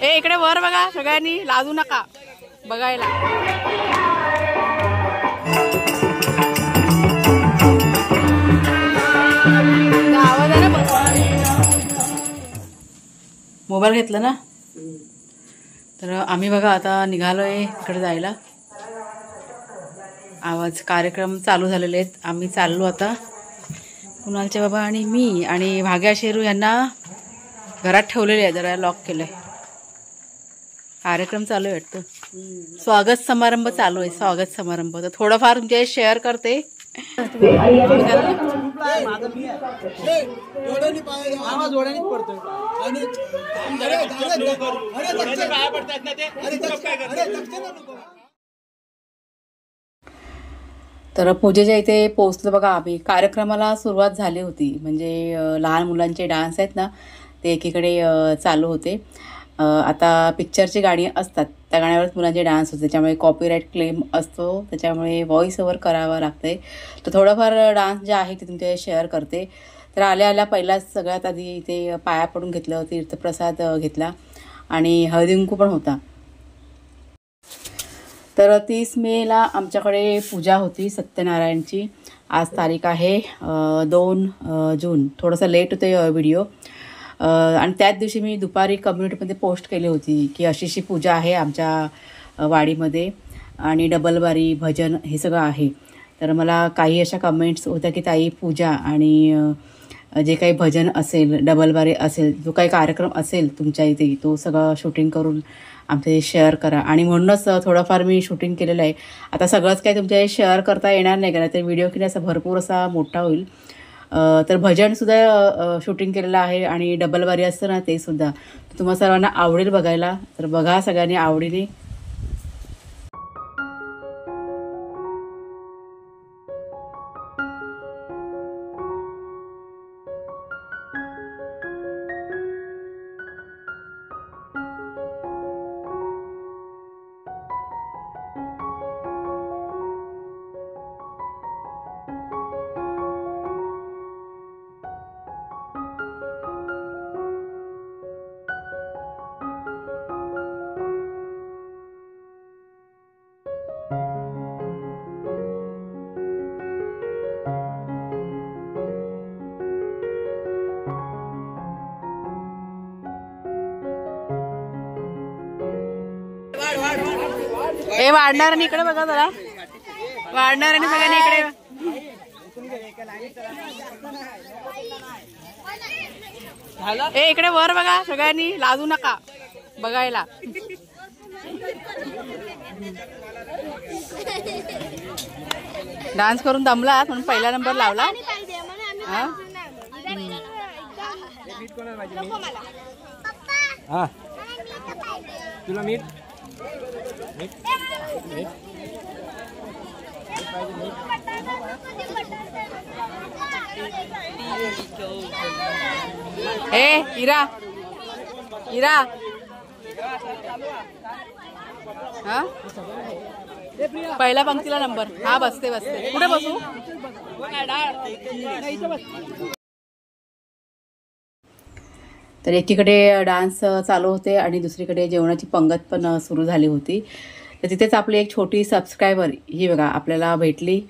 ए इकडे वर बघा, सगळ्यांनी लाजू नका बघायला. आवाज आहे ना, मोबाईल घेतला ना. तर आम्ही बघा आता निघालोय इकडे जायला. आवाज कार्यक्रम चालू झालेले आहेत. आम्ही चाललो आता, कुणालचे बाबा आणि मी आणि भाग्या शेरू यांना घरात ठेवलेले आहे, जरा लॉक केलंय. कार्यक्रम चालू आहे वाटतं, स्वागत समारंभ चालू आहे, स्वागत समारंभ. तर थोडंफार तुमच्या शेअर करते. तर पूजेच्या इथे पोहोचलो बघा आम्ही. कार्यक्रमाला सुरुवात झाली होती, म्हणजे लहान मुलांचे डान्स आहेत ना ते एकीकडे चालू होते. आता पिक्चरची गाणी असतात, त्या गाण्यावरच मुलांचे डान्स होते, त्याच्यामुळे कॉपीराईट क्लेम असतो, त्याच्यामुळे व्हॉइस ओव्हर करावं लागते. तर थोडंफार डान्स जे आहे ते तुमच्या शेअर करते. तर आल्या आल्या पहिलाच सगळ्यात आधी इथे पाया पडून घेतलं, तीर्थप्रसाद घेतला आणि हळदीकुंकू पण होता. तर 30 मेला आमच्याकडे पूजा होती सत्यनारायणची. आज तारीख आहे 2 जून. थोडंसं लेट होते व्हिडिओ, आणि त्याच दिवशी मी दुपारी कम्युनिटीमध्ये पोस्ट केली होती की अशी पूजा आहे आमच्या वाडीमध्ये आणि डबलबारी भजन हे सगळं आहे. तर मला काही अशा कमेंट्स होत्या की ताई पूजा आणि जे काही भजन असेल, डबलबारी असेल, जो काही कार्यक्रम असेल तुमच्या इथे तो सगळं शूटिंग करून आमच्या शेअर करा. आणि म्हणूनच थोडंफार मी शूटिंग केलेलं आहे. आता सगळंच काही तुमच्या शेअर करता येणार नाही का, तर व्हिडिओ की असा भरपूर असा मोठा होईल. तर भजनसुद्धा शूटिंग केलेलं आहे आणि डबलबारी असतं ना ते सुद्धा. तुम्हाला सर्वांना आवडेल बघायला, तर बघा सगळ्यांनी आवडीने. ए वाढणाऱ्यांनी इकडे बघा जरा, वाढणाऱ्यांनी सगळ्यांनी इकडे. ए इकडे वर बघा, सगळ्यांनी लाजू नका बघायला. डान्स करून दमला म्हणून पहिला नंबर लावला. तुला मीठ ए इरा इरा हा पहिल्या पंक्तीला नंबर. हा बसते बसते, कुठे बसू. तर एकीकडे डान्स चालू होते आणि दुसरीकडे जेवणाची पंगत पण सुरू झाली होती. तर तिथेच आपली एक छोटी सबस्क्रायबर ही बघा आपल्याला भेटली.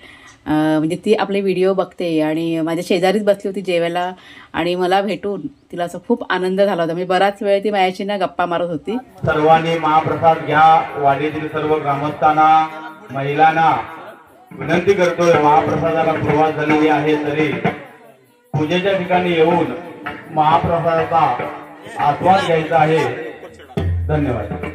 म्हणजे ती आपले व्हिडिओ बघते आणि माझ्या शेजारीच बसली होती जेवायला आणि मला भेटून तिला असं खूप आनंद झाला होता. म्हणजे बराच वेळ ती माझ्याशी ना गप्पा मारत होती. सर्वांनी महाप्रसाद घ्या. वाडीतील सर्व ग्रामस्थांना, महिलांना विनंती करतोय, महाप्रसादाला सुरुवात झालेली आहे तरी पूजेच्या ठिकाणी येऊन महाप्रसादाचा आस्वाद घ्यायचा आहे. धन्यवाद.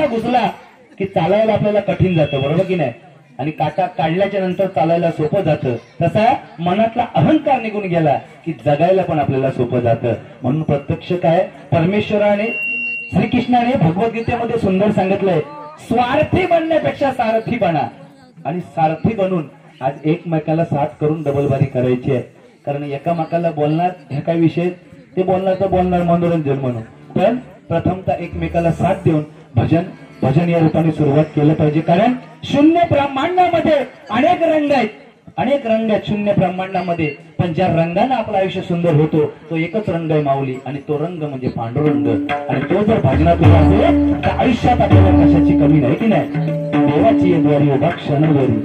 घुसला की चालायला आपल्याला कठीण जातं, बरोबर की नाही? आणि काटा काढल्याच्या नंतर चालायला सोपं जातं. तसा मनातला अहंकार निघून गेला की जगायला पण आपल्याला सोपं जातं. म्हणून प्रत्यक्ष काय परमेश्वराने श्रीकृष्णाने भगवद्गीतेमध्ये सुंदर सांगितलंय, स्वार्थी बनण्यापेक्षा सारथी बना. आणि सारथी बनून आज एकमेकाला साथ करून डबलबारी करायची आहे. कारण एकामेकाला बोलणार हे काय विषय, ते बोलणार तर बोलणार मनोरंजन म्हणून, पण प्रथमतः एकमेकाला साथ देऊन भजन या रूपाने सुरुवात केलं पाहिजे. कारण शून्य ब्रह्मांडामध्ये अनेक रंग आहेत, अनेक रंग आहेत शून्य ब्रह्मांडामध्ये, पण ज्या रंगाने आपलं आयुष्य सुंदर होतो तो एकच रंग आहे माऊली, आणि तो रंग म्हणजे पांडुरंग. आणि तो जर भजनातून असेल तर आयुष्यात आपल्याला कशाची कमी नाही की नाही. देवाची द्वारी उभा क्षणभरी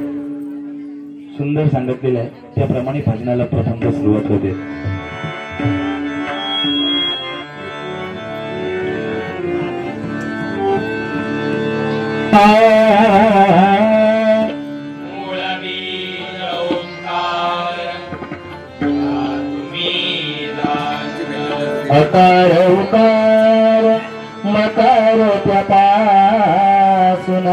सुंदर सांगितलेलं आहे. त्याप्रमाणे भजनाला प्रथमतः सुरुवात होते. अकार उकार मकार त्यापासून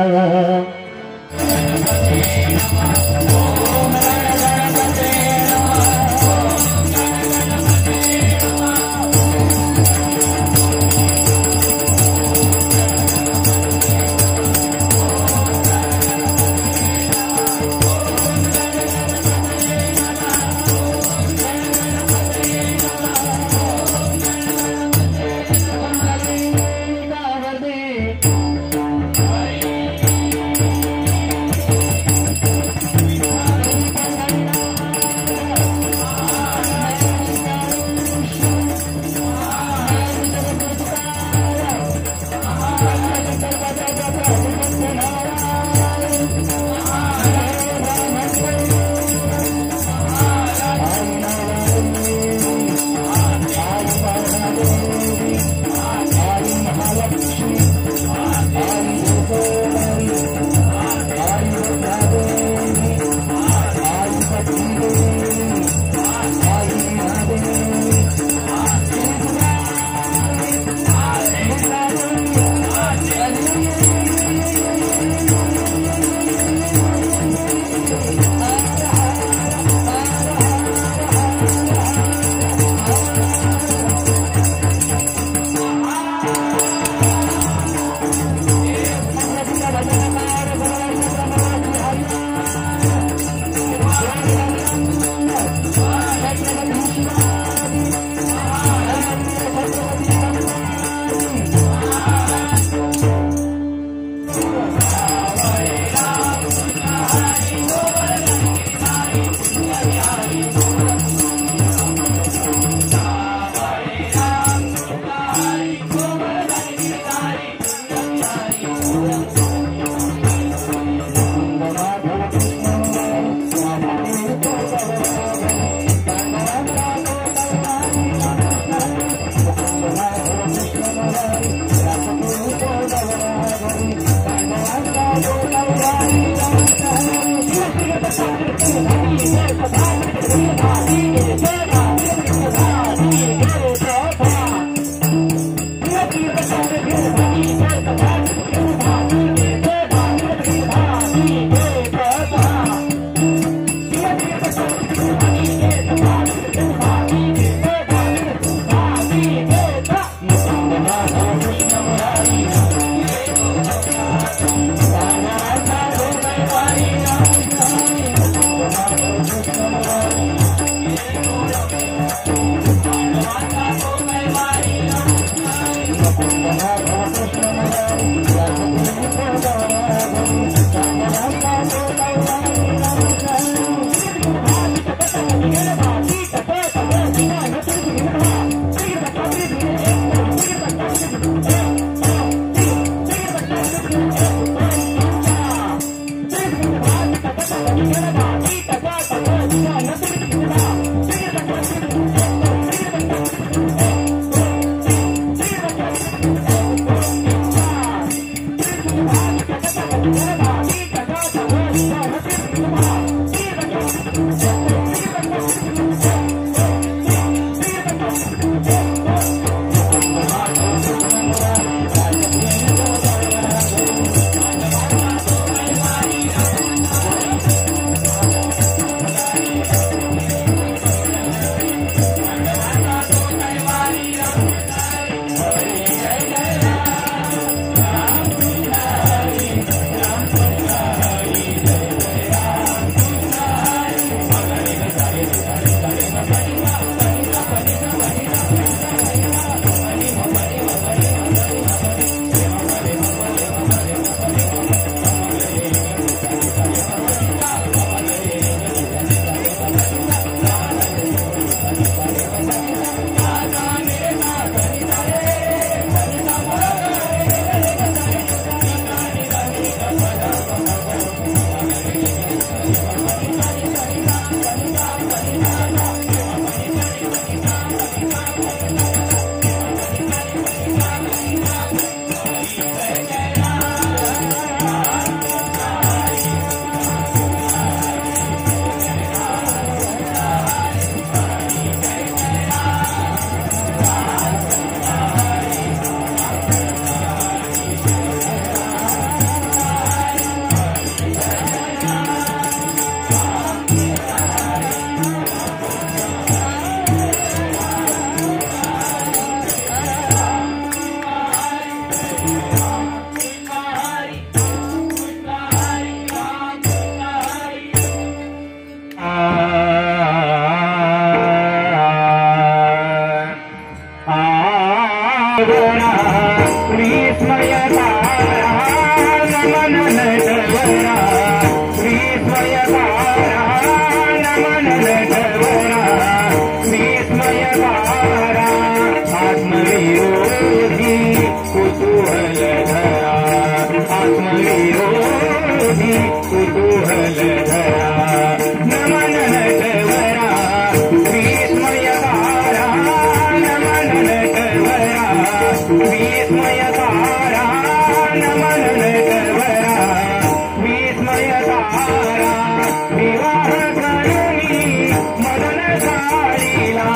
नटवरा विस्मयकारा नमन नटवरा विस्मयकारा नमन नटवरा विस्मयकारा आत्मविरोधी कुतूहल धरा आत्मविरोधी कुतूहल धरा नमन नटवरा विस्मयकारा नमन नटवरा विस्मयकारा नमन नटवरा विस्मयकारा विवाह करुणी मदन झालीला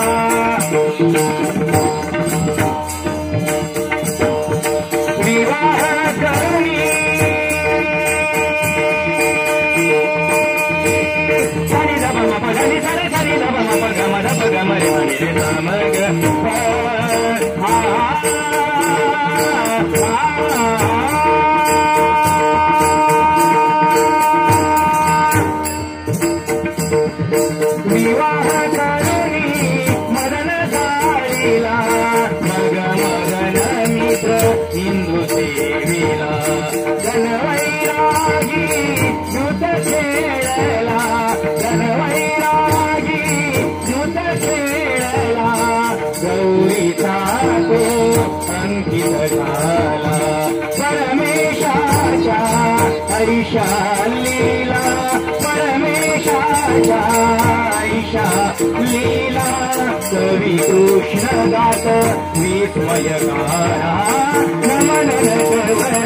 विवाह करुणी सनि ध प म प ध नि सा रे सा नि ध प म प ग म ध प ग म रे सा नि रे सा म ग विवाह करुणी मदन झालीला मग मगन मित्र इंदू सेविला जनवैरागी युत खेळला जनवैरागी युत खेळला गौरीचा तो अंकित झाला परमेशाच्या हरीशा लीला परमेशाच्या आईशा लीला कवी कृष्ण गात विस्मयकारा नमन नटवरा